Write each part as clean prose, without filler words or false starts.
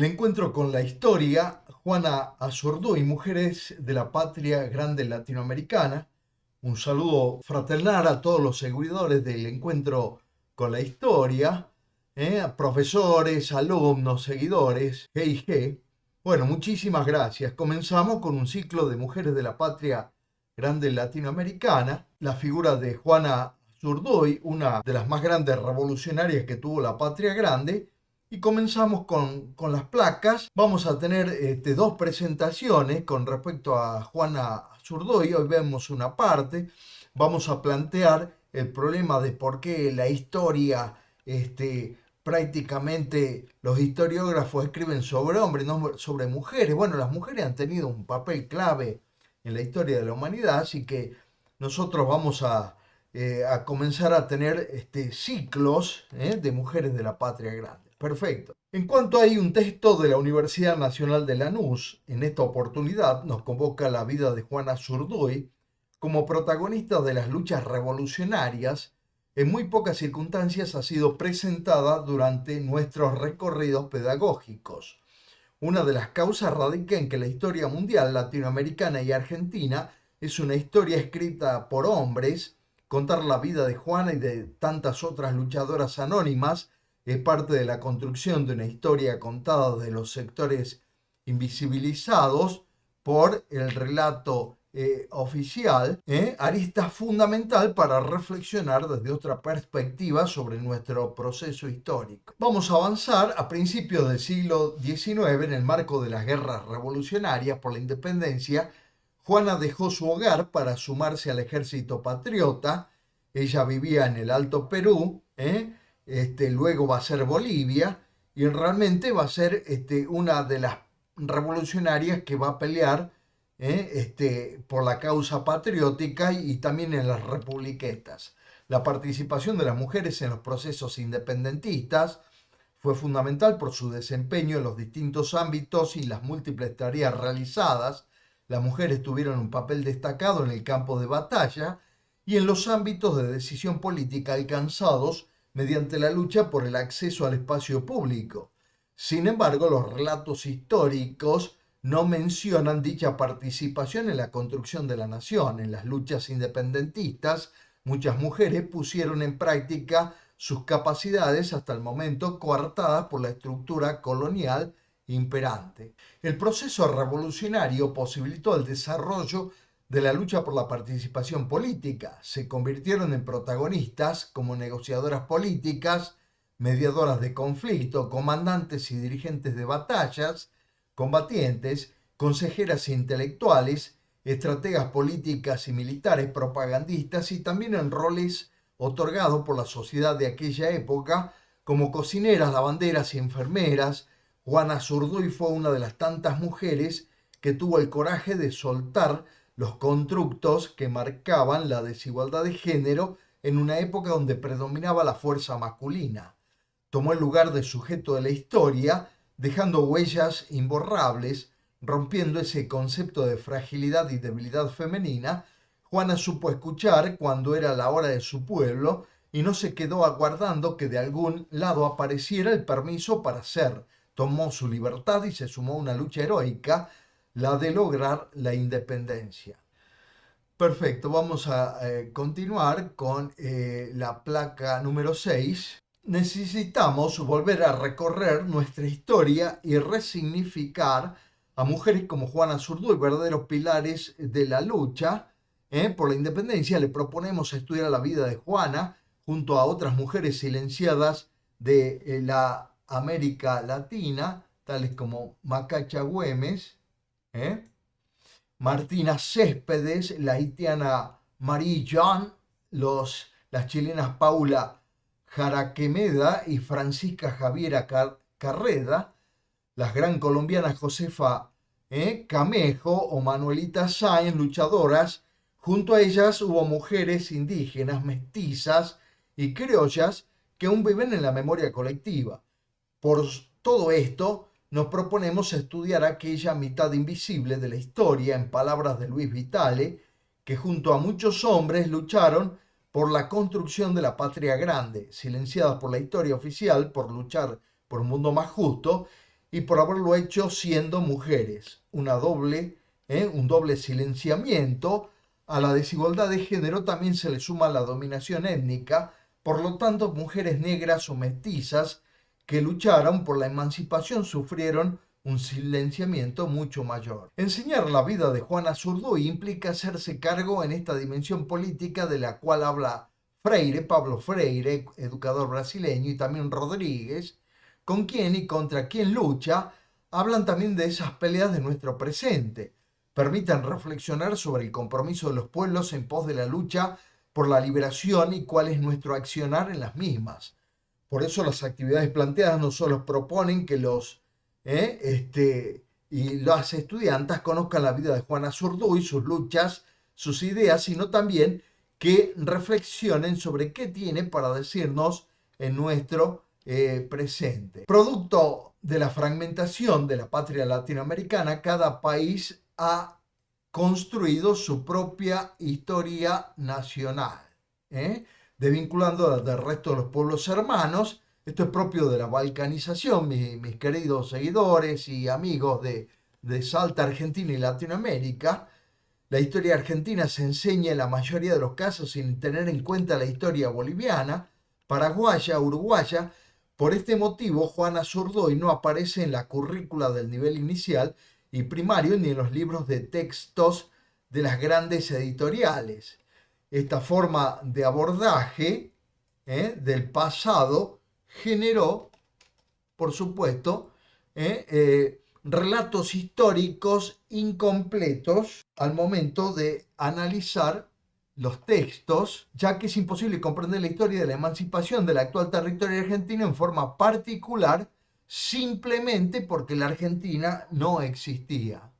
El encuentro con la historia, Juana Azurduy, Mujeres de la Patria Grande Latinoamericana. Un saludo fraternal a todos los seguidores del encuentro con la historia, profesores, alumnos, seguidores, G&G. Bueno, muchísimas gracias. Comenzamos con un ciclo de Mujeres de la Patria Grande Latinoamericana. La figura de Juana Azurduy, una de las más grandes revolucionarias que tuvo la Patria Grande. Y comenzamos con las placas. Vamos a tener dos presentaciones con respecto a Juana Azurduy. Hoy vemos una parte. Vamos a plantear el problema de por qué la historia, prácticamente los historiógrafos escriben sobre hombres, no sobre mujeres. Bueno, las mujeres han tenido un papel clave en la historia de la humanidad, así que nosotros vamos a comenzar a tener ciclos de mujeres de la patria grande. Perfecto. En cuanto hay un texto de la Universidad Nacional de Lanús, en esta oportunidad nos convoca la vida de Juana Azurduy como protagonista de las luchas revolucionarias. En muy pocas circunstancias ha sido presentada durante nuestros recorridos pedagógicos. Una de las causas radica en que la historia mundial latinoamericana y argentina es una historia escrita por hombres. Contar la vida de Juana y de tantas otras luchadoras anónimas es parte de la construcción de una historia contada de los sectores invisibilizados por el relato oficial, arista fundamental para reflexionar desde otra perspectiva sobre nuestro proceso histórico. Vamos a avanzar a principios del siglo XIX, en el marco de las guerras revolucionarias por la independencia. Juana dejó su hogar para sumarse al ejército patriota. Ella vivía en el Alto Perú, luego va a ser Bolivia, y realmente va a ser una de las revolucionarias que va a pelear por la causa patriótica y también en las republiquetas. La participación de las mujeres en los procesos independentistas fue fundamental por su desempeño en los distintos ámbitos y las múltiples tareas realizadas. Las mujeres tuvieron un papel destacado en el campo de batalla y en los ámbitos de decisión política alcanzados mediante la lucha por el acceso al espacio público. Sin embargo, los relatos históricos no mencionan dicha participación en la construcción de la nación. En las luchas independentistas, muchas mujeres pusieron en práctica sus capacidades hasta el momento coartadas por la estructura colonial imperante. El proceso revolucionario posibilitó el desarrollo de la lucha por la participación política. Se convirtieron en protagonistas como negociadoras políticas, mediadoras de conflicto, comandantes y dirigentes de batallas, combatientes, consejeras intelectuales, estrategas políticas y militares, propagandistas y también en roles otorgados por la sociedad de aquella época como cocineras, lavanderas y enfermeras. Juana Azurduy fue una de las tantas mujeres que tuvo el coraje de soltar los constructos que marcaban la desigualdad de género en una época donde predominaba la fuerza masculina. Tomó el lugar de sujeto de la historia, dejando huellas imborrables, rompiendo ese concepto de fragilidad y debilidad femenina. Juana supo escuchar cuando era la hora de su pueblo y no se quedó aguardando que de algún lado apareciera el permiso para ser. Tomó su libertad y se sumó a una lucha heroica, la de lograr la independencia. Perfecto, vamos a continuar con la placa número 6. Necesitamos volver a recorrer nuestra historia y resignificar a mujeres como Juana Azurduy, verdaderos pilares de la lucha por la independencia. Le proponemos estudiar la vida de Juana junto a otras mujeres silenciadas de la América Latina, tales como Macacha Güemes, Martina Céspedes, la haitiana Marie Jean, las chilenas Paula Jaraquemeda y Francisca Javiera Carreda, las gran colombianas Josefa Camejo o Manuelita Sáenz, luchadoras. Junto a ellas hubo mujeres indígenas, mestizas y criollas que aún viven en la memoria colectiva. Por todo esto, nos proponemos estudiar aquella mitad invisible de la historia, en palabras de Luis Vitale, que junto a muchos hombres lucharon por la construcción de la patria grande, silenciadas por la historia oficial por luchar por un mundo más justo, y por haberlo hecho siendo mujeres. Un doble silenciamiento. A la desigualdad de género también se le suma la dominación étnica, por lo tanto, mujeres negras o mestizas que lucharon por la emancipación sufrieron un silenciamiento mucho mayor. Enseñar la vida de Juana Zurduy implica hacerse cargo en esta dimensión política de la cual habla Freire, Pablo Freire, educador brasileño, y también Rodríguez, con quien y contra quien lucha, hablan también de esas peleas de nuestro presente. Permitan reflexionar sobre el compromiso de los pueblos en pos de la lucha por la liberación y cuál es nuestro accionar en las mismas. Por eso las actividades planteadas no solo proponen que y las estudiantas conozcan la vida de Juana Zurduy, sus luchas, sus ideas, sino también que reflexionen sobre qué tiene para decirnos en nuestro presente. Producto de la fragmentación de la patria latinoamericana, cada país ha construido su propia historia nacional, desvinculándola del resto de los pueblos hermanos. Esto es propio de la balcanización, mis queridos seguidores y amigos de Salta, Argentina y Latinoamérica. La historia argentina se enseña en la mayoría de los casos sin tener en cuenta la historia boliviana, paraguaya, uruguaya. Por este motivo, Juana Zurduy no aparece en la currícula del nivel inicial y primario ni en los libros de textos de las grandes editoriales. Esta forma de abordaje del pasado generó, por supuesto, relatos históricos incompletos al momento de analizar los textos, ya que es imposible comprender la historia de la emancipación del actual territorio argentino en forma particular simplemente porque la Argentina no existía.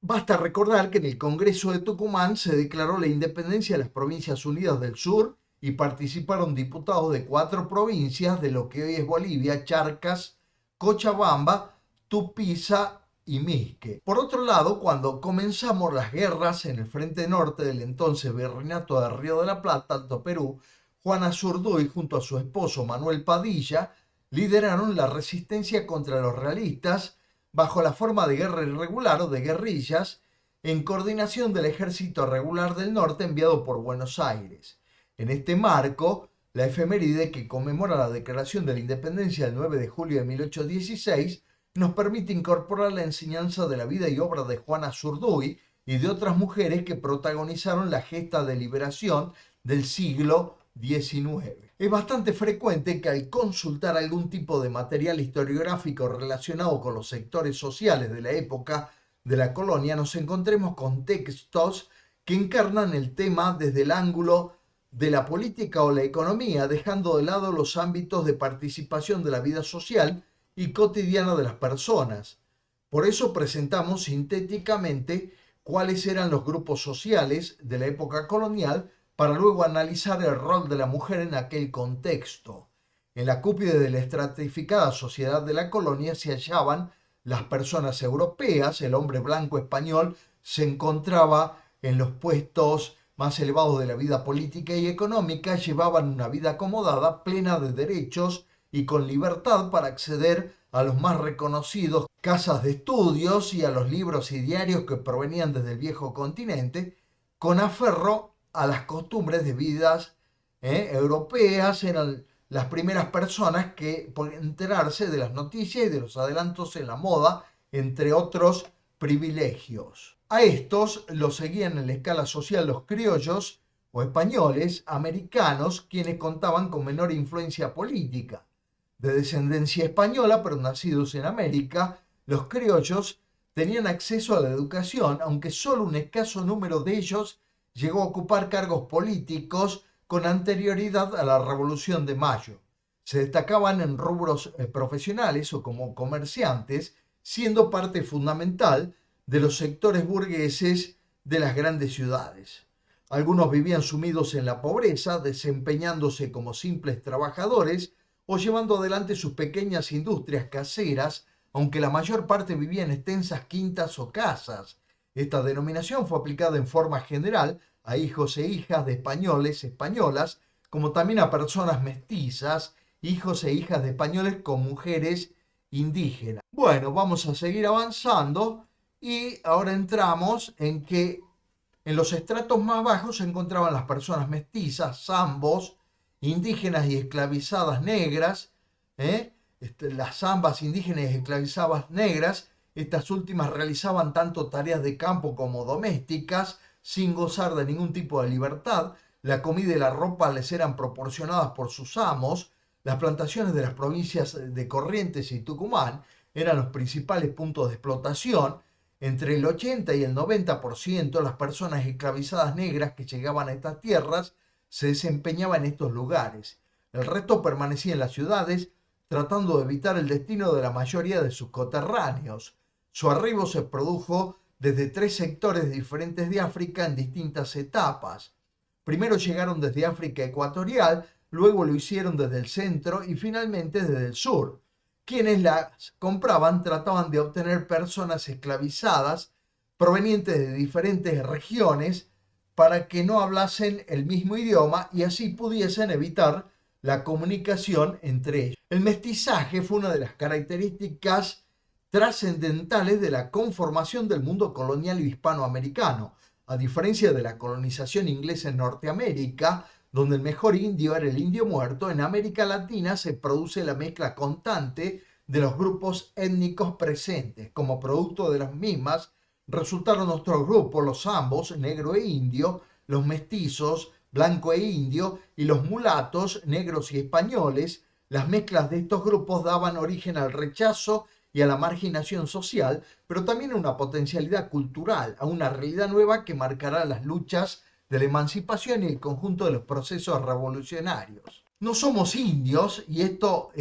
Basta recordar que en el Congreso de Tucumán se declaró la independencia de las Provincias Unidas del Sur y participaron diputados de 4 provincias de lo que hoy es Bolivia: Charcas, Cochabamba, Tupiza y Misque. Por otro lado, cuando comenzamos las guerras en el frente norte del entonces Virreinato de Río de la Plata, Alto Perú, Juana Zurduy junto a su esposo Manuel Padilla lideraron la resistencia contra los realistas bajo la forma de guerra irregular o de guerrillas en coordinación del Ejército Regular del Norte enviado por Buenos Aires. En este marco, la efeméride que conmemora la declaración de la independencia del 9 de julio de 1816 nos permite incorporar la enseñanza de la vida y obra de Juana Zurduy y de otras mujeres que protagonizaron la gesta de liberación del siglo XIX. Es bastante frecuente que al consultar algún tipo de material historiográfico relacionado con los sectores sociales de la época de la colonia nos encontremos con textos que encarnan el tema desde el ángulo de la política o la economía, dejando de lado los ámbitos de participación de la vida social y cotidiana de las personas. Por eso presentamos sintéticamente cuáles eran los grupos sociales de la época colonial para luego analizar el rol de la mujer en aquel contexto. En la cúspide de la estratificada sociedad de la colonia se hallaban las personas europeas. El hombre blanco español se encontraba en los puestos más elevados de la vida política y económica, llevaban una vida acomodada, plena de derechos y con libertad para acceder a los más reconocidos casas de estudios y a los libros y diarios que provenían desde el viejo continente, con aferro a las costumbres de vidas europeas. Eran las primeras personas que podían enterarse de las noticias y de los adelantos en la moda, entre otros privilegios. A estos los seguían en la escala social los criollos o españoles americanos, quienes contaban con menor influencia política. De descendencia española, pero nacidos en América, los criollos tenían acceso a la educación, aunque solo un escaso número de ellos llegó a ocupar cargos políticos con anterioridad a la Revolución de Mayo. Se destacaban en rubros profesionales o como comerciantes, siendo parte fundamental de los sectores burgueses de las grandes ciudades. Algunos vivían sumidos en la pobreza, desempeñándose como simples trabajadores o llevando adelante sus pequeñas industrias caseras, aunque la mayor parte vivía en extensas quintas o casas. Esta denominación fue aplicada en forma general a hijos e hijas de españoles, españolas, como también a personas mestizas, hijos e hijas de españoles con mujeres indígena. Bueno, vamos a seguir avanzando y ahora entramos en que en los estratos más bajos se encontraban las personas mestizas, zambos, indígenas y esclavizadas negras, las zambas indígenas y esclavizadas negras. Estas últimas realizaban tanto tareas de campo como domésticas, sin gozar de ningún tipo de libertad. La comida y la ropa les eran proporcionadas por sus amos. Las plantaciones de las provincias de Corrientes y Tucumán eran los principales puntos de explotación. Entre el 80 y el 90% de las personas esclavizadas negras que llegaban a estas tierras se desempeñaban en estos lugares. El resto permanecía en las ciudades, tratando de evitar el destino de la mayoría de sus coterráneos. Su arribo se produjo desde 3 sectores diferentes de África en distintas etapas. Primero llegaron desde África ecuatorial, luego lo hicieron desde el centro y finalmente desde el sur. Quienes las compraban trataban de obtener personas esclavizadas provenientes de diferentes regiones para que no hablasen el mismo idioma y así pudiesen evitar la comunicación entre ellos. El mestizaje fue una de las características trascendentales de la conformación del mundo colonial hispanoamericano. A diferencia de la colonización inglesa en Norteamérica, donde el mejor indio era el indio muerto, en América Latina se produce la mezcla constante de los grupos étnicos presentes. Como producto de las mismas, resultaron otros grupos, los zambos, negro e indio, los mestizos, blanco e indio, y los mulatos, negros y españoles. Las mezclas de estos grupos daban origen al rechazo y a la marginación social, pero también a una potencialidad cultural, a una realidad nueva que marcará las luchas de la emancipación y el conjunto de los procesos revolucionarios. No somos indios, y esto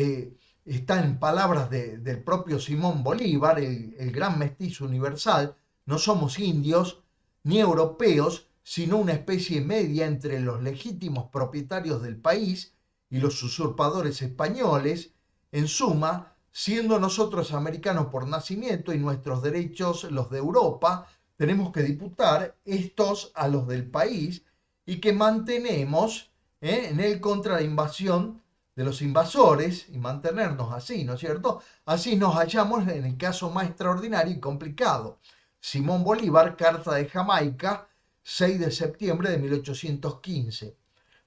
está en palabras del propio Simón Bolívar, el gran mestizo universal. No somos indios ni europeos, sino una especie media entre los legítimos propietarios del país y los usurpadores españoles. En suma, siendo nosotros americanos por nacimiento y nuestros derechos los de Europa, tenemos que disputar estos a los del país y que mantenemos en él contra la invasión de los invasores y mantenernos así, ¿no es cierto? Así nos hallamos en el caso más extraordinario y complicado. Simón Bolívar, Carta de Jamaica, 6 de septiembre de 1815.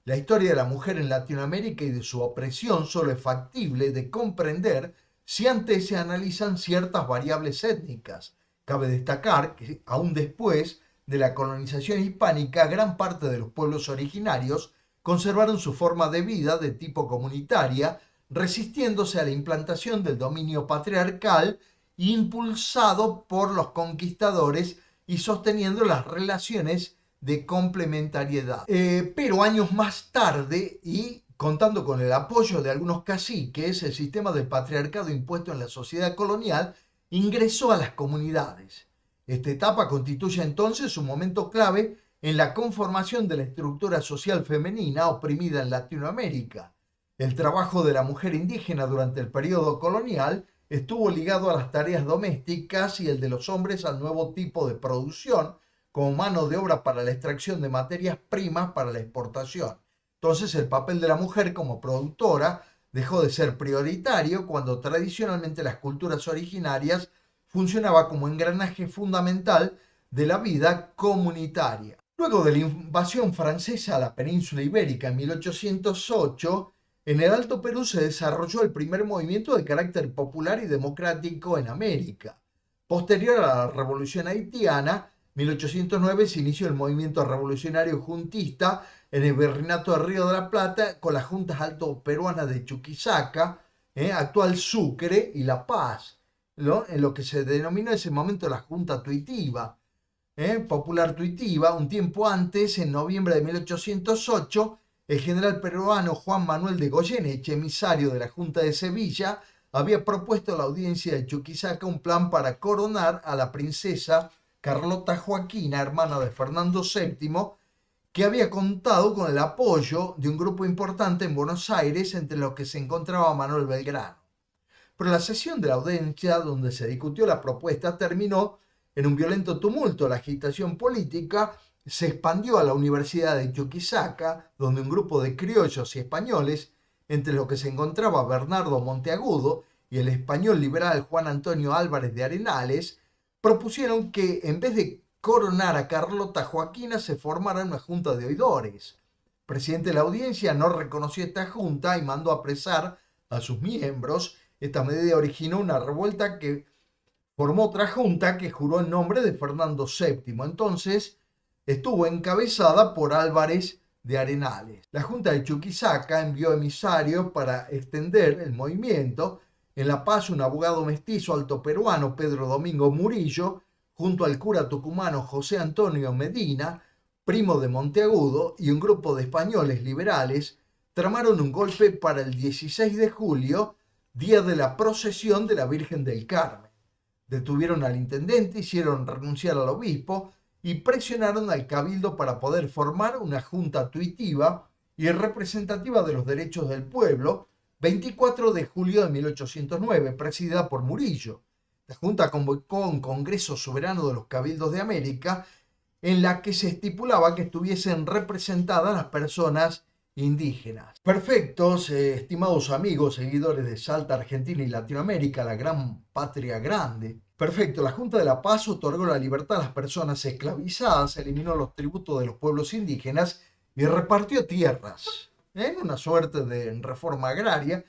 La historia de la mujer en Latinoamérica y de su opresión solo es factible de comprender si antes se analizan ciertas variables étnicas. Cabe destacar que, aún después de la colonización hispánica, gran parte de los pueblos originarios conservaron su forma de vida de tipo comunitaria, resistiéndose a la implantación del dominio patriarcal impulsado por los conquistadores y sosteniendo las relaciones de complementariedad. Pero años más tarde, y contando con el apoyo de algunos caciques, el sistema del patriarcado impuesto en la sociedad colonial ingresó a las comunidades. Esta etapa constituye entonces un momento clave en la conformación de la estructura social femenina oprimida en Latinoamérica. El trabajo de la mujer indígena durante el periodo colonial estuvo ligado a las tareas domésticas y el de los hombres al nuevo tipo de producción, como mano de obra para la extracción de materias primas para la exportación. Entonces el papel de la mujer como productora dejó de ser prioritario cuando tradicionalmente las culturas originarias funcionaba como engranaje fundamental de la vida comunitaria. Luego de la invasión francesa a la península ibérica en 1808, en el Alto Perú se desarrolló el primer movimiento de carácter popular y democrático en América. Posterior a la Revolución Haitiana, 1809 se inició el movimiento revolucionario juntista en el Virreinato de Río de la Plata con las juntas alto peruanas de Chuquisaca, actual Sucre y La Paz, ¿no? En lo que se denominó en ese momento la Junta Tuitiva, Popular Tuitiva. Un tiempo antes, en noviembre de 1808, el general peruano Juan Manuel de Goyeneche, emisario de la Junta de Sevilla, había propuesto a la audiencia de Chuquisaca un plan para coronar a la princesa Carlota Joaquina, hermana de Fernando VII, que había contado con el apoyo de un grupo importante en Buenos Aires, entre los que se encontraba Manuel Belgrano. Pero la sesión de la audiencia, donde se discutió la propuesta, terminó en un violento tumulto. La agitación política se expandió a la Universidad de Chuquisaca, donde un grupo de criollos y españoles, entre los que se encontraba Bernardo Monteagudo, y el español liberal Juan Antonio Álvarez de Arenales propusieron que en vez de coronar a Carlota Joaquina se formara una junta de oidores. El presidente de la audiencia no reconoció esta junta y mandó apresar a sus miembros. Esta medida originó una revuelta que formó otra junta que juró en nombre de Fernando VII. Entonces estuvo encabezada por Álvarez de Arenales. La Junta de Chuquisaca envió emisarios para extender el movimiento. En La Paz, un abogado mestizo altoperuano, Pedro Domingo Murillo, junto al cura tucumano José Antonio Medina, primo de Monteagudo, y un grupo de españoles liberales, tramaron un golpe para el 16 de julio, día de la procesión de la Virgen del Carmen. Detuvieron al intendente, hicieron renunciar al obispo y presionaron al cabildo para poder formar una junta tuitiva y representativa de los derechos del pueblo, 24 de julio de 1809, presidida por Murillo. La junta convocó un Congreso Soberano de los Cabildos de América en la que se estipulaba que estuviesen representadas las personas indígenas. Perfectos, estimados amigos, seguidores de Salta, Argentina y Latinoamérica, la gran patria grande. Perfecto, la Junta de la Paz otorgó la libertad a las personas esclavizadas, eliminó los tributos de los pueblos indígenas y repartió tierras, en una suerte de reforma agraria,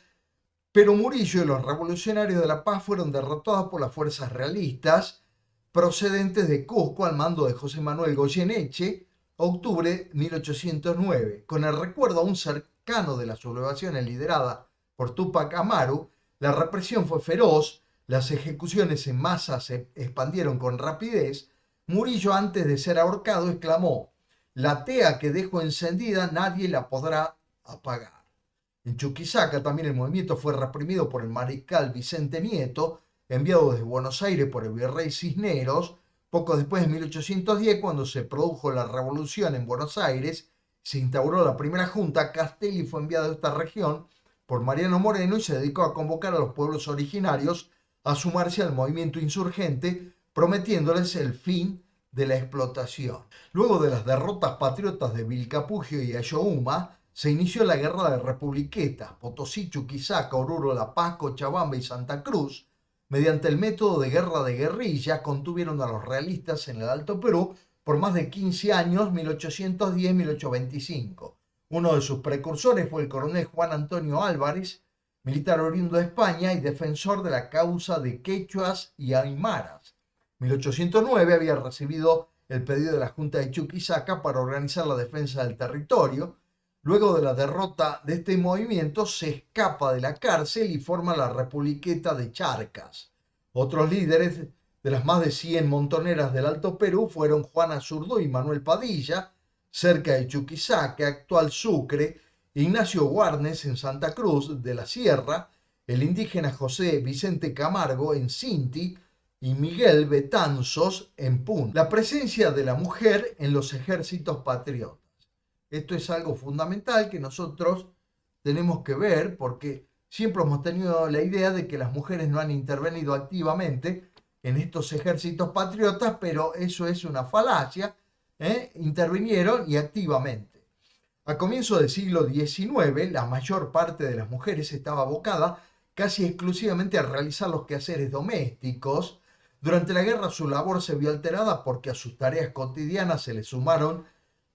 pero Murillo y los revolucionarios de la Paz fueron derrotados por las fuerzas realistas procedentes de Cusco al mando de José Manuel Goyeneche, octubre de 1809. Con el recuerdo aún cercano de las sublevaciones lideradas por Túpac Amaru, la represión fue feroz, las ejecuciones en masa se expandieron con rapidez. Murillo, antes de ser ahorcado, exclamó: "La tea que dejo encendida nadie la podrá apagar". En Chuquisaca también el movimiento fue reprimido por el mariscal Vicente Nieto, enviado desde Buenos Aires por el virrey Cisneros. Poco después de 1810, cuando se produjo la revolución en Buenos Aires, se instauró la primera junta. Castelli fue enviado a esta región por Mariano Moreno y se dedicó a convocar a los pueblos originarios a sumarse al movimiento insurgente, prometiéndoles el fin de la explotación. Luego de las derrotas patriotas de Vilcapugio y Ayohuma, se inició la Guerra de Republiquetas. Potosí, Chuquisaca, Oruro, La Paz, Cochabamba y Santa Cruz, mediante el método de guerra de guerrilla, contuvieron a los realistas en el Alto Perú por más de 15 años, 1810-1825. Uno de sus precursores fue el coronel Juan Antonio Álvarez, militar oriundo de España y defensor de la causa de quechuas y aymaras. En 1809 había recibido el pedido de la Junta de Chuquisaca para organizar la defensa del territorio. Luego de la derrota de este movimiento, se escapa de la cárcel y forma la Republiqueta de Charcas. Otros líderes de las más de 100 montoneras del Alto Perú fueron Juan Azurduy y Manuel Padilla, cerca de Chuquisaca, actual Sucre, Ignacio Guarnes en Santa Cruz de la Sierra, el indígena José Vicente Camargo en Cinti y Miguel Betanzos en Puno. La presencia de la mujer en los ejércitos patriotas. Esto es algo fundamental que nosotros tenemos que ver, porque siempre hemos tenido la idea de que las mujeres no han intervenido activamente en estos ejércitos patriotas, pero eso es una falacia, intervinieron y activamente. A comienzos del siglo XIX, la mayor parte de las mujeres estaba abocada casi exclusivamente a realizar los quehaceres domésticos. Durante la guerra su labor se vio alterada porque a sus tareas cotidianas se les sumaron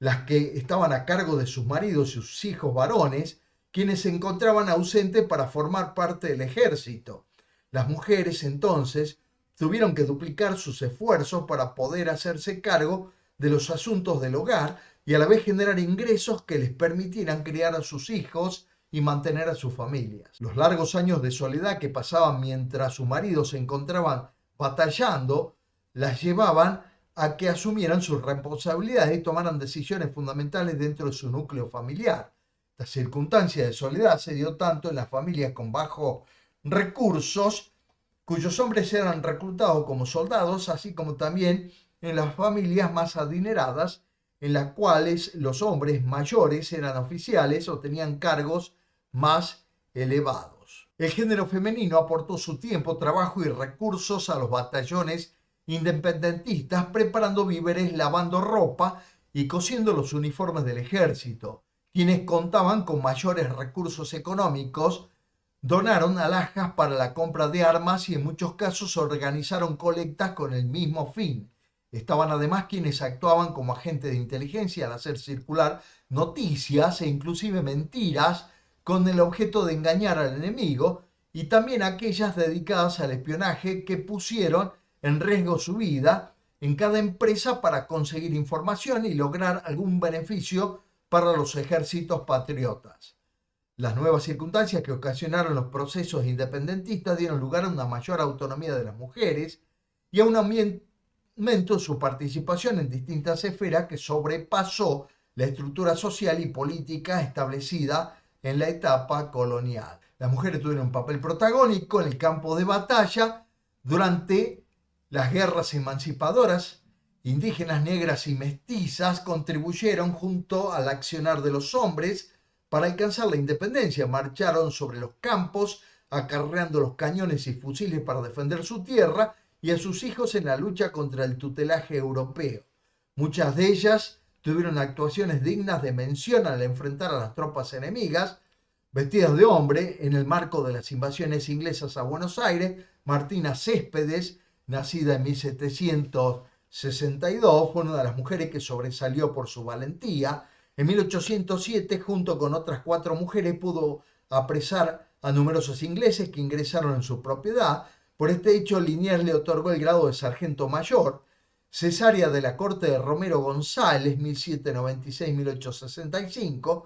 las que estaban a cargo de sus maridos y sus hijos varones, quienes se encontraban ausentes para formar parte del ejército. Las mujeres entonces tuvieron que duplicar sus esfuerzos para poder hacerse cargo de los asuntos del hogar y a la vez generar ingresos que les permitieran criar a sus hijos y mantener a sus familias. Los largos años de soledad que pasaban mientras sus maridos se encontraban batallando las llevaban a que asumieran sus responsabilidades y tomaran decisiones fundamentales dentro de su núcleo familiar. La circunstancia de soledad se dio tanto en las familias con bajos recursos, cuyos hombres eran reclutados como soldados, así como también en las familias más adineradas, en las cuales los hombres mayores eran oficiales o tenían cargos más elevados. El género femenino aportó su tiempo, trabajo y recursos a los batallones independentistas, preparando víveres, lavando ropa y cosiendo los uniformes del ejército. Quienes contaban con mayores recursos económicos donaron alhajas para la compra de armas y en muchos casos organizaron colectas con el mismo fin. Estaban además quienes actuaban como agentes de inteligencia al hacer circular noticias e inclusive mentiras con el objeto de engañar al enemigo, y también aquellas dedicadas al espionaje que pusieron en riesgo su vida en cada empresa para conseguir información y lograr algún beneficio para los ejércitos patriotas. Las nuevas circunstancias que ocasionaron los procesos independentistas dieron lugar a una mayor autonomía de las mujeres y a un aumento en su participación en distintas esferas que sobrepasó la estructura social y política establecida en la etapa colonial. Las mujeres tuvieron un papel protagónico en el campo de batalla durante las guerras emancipadoras. Indígenas, negras y mestizas contribuyeron junto al accionar de los hombres para alcanzar la independencia. Marcharon sobre los campos, acarreando los cañones y fusiles para defender su tierra y a sus hijos en la lucha contra el tutelaje europeo. Muchas de ellas tuvieron actuaciones dignas de mención al enfrentar a las tropas enemigas. Vestidas de hombre, en el marco de las invasiones inglesas a Buenos Aires, Martina Céspedes, nacida en 1762, fue una de las mujeres que sobresalió por su valentía. En 1807, junto con otras 4 mujeres, pudo apresar a numerosos ingleses que ingresaron en su propiedad. Por este hecho, Liniers le otorgó el grado de sargento mayor. Cesárea de la corte de Romero González, 1796-1865,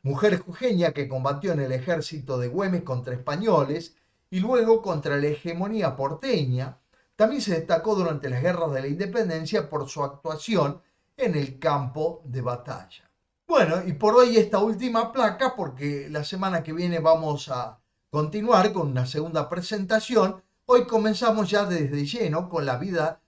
mujer jujeña que combatió en el ejército de Güemes contra españoles y luego contra la hegemonía porteña. También se destacó durante las guerras de la independencia por su actuación en el campo de batalla. Bueno, y por hoy esta última placa, porque la semana que viene vamos a continuar con una segunda presentación. Hoy comenzamos ya desde lleno con la vida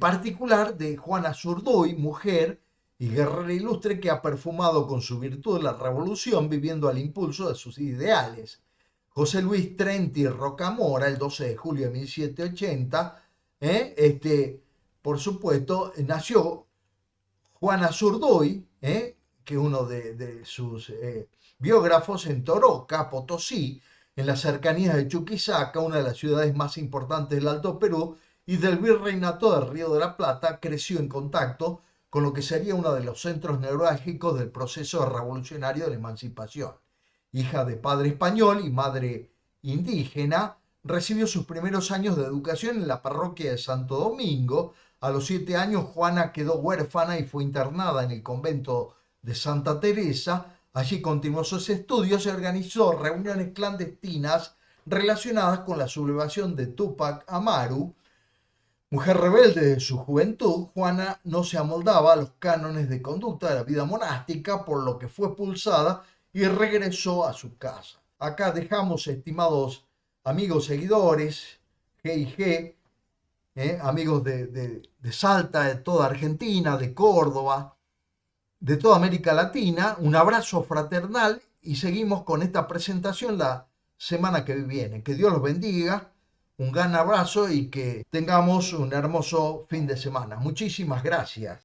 particular de Juana Zurduy, mujer y guerrera ilustre que ha perfumado con su virtud la revolución viviendo al impulso de sus ideales. José Luis Trenti Rocamora, el 12 de julio de 1780, por supuesto, nació Juana Zurduy, que uno de sus biógrafos, en Toroca, Potosí, en las cercanías de Chuquisaca, una de las ciudades más importantes del Alto Perú y del Virreinato del Río de la Plata. Creció en contacto con lo que sería uno de los centros neurálgicos del proceso revolucionario de la emancipación. Hija de padre español y madre indígena, recibió sus primeros años de educación en la parroquia de Santo Domingo. A los 7 años, Juana quedó huérfana y fue internada en el convento de Santa Teresa. Allí continuó sus estudios y organizó reuniones clandestinas relacionadas con la sublevación de Túpac Amaru. Mujer rebelde de su juventud, Juana no se amoldaba a los cánones de conducta de la vida monástica, por lo que fue expulsada y regresó a su casa. Acá dejamos, estimados amigos seguidores, G&G, amigos de Salta, de toda Argentina, de Córdoba, de toda América Latina, un abrazo fraternal y seguimos con esta presentación la semana que viene. Que Dios los bendiga, un gran abrazo y que tengamos un hermoso fin de semana. Muchísimas gracias.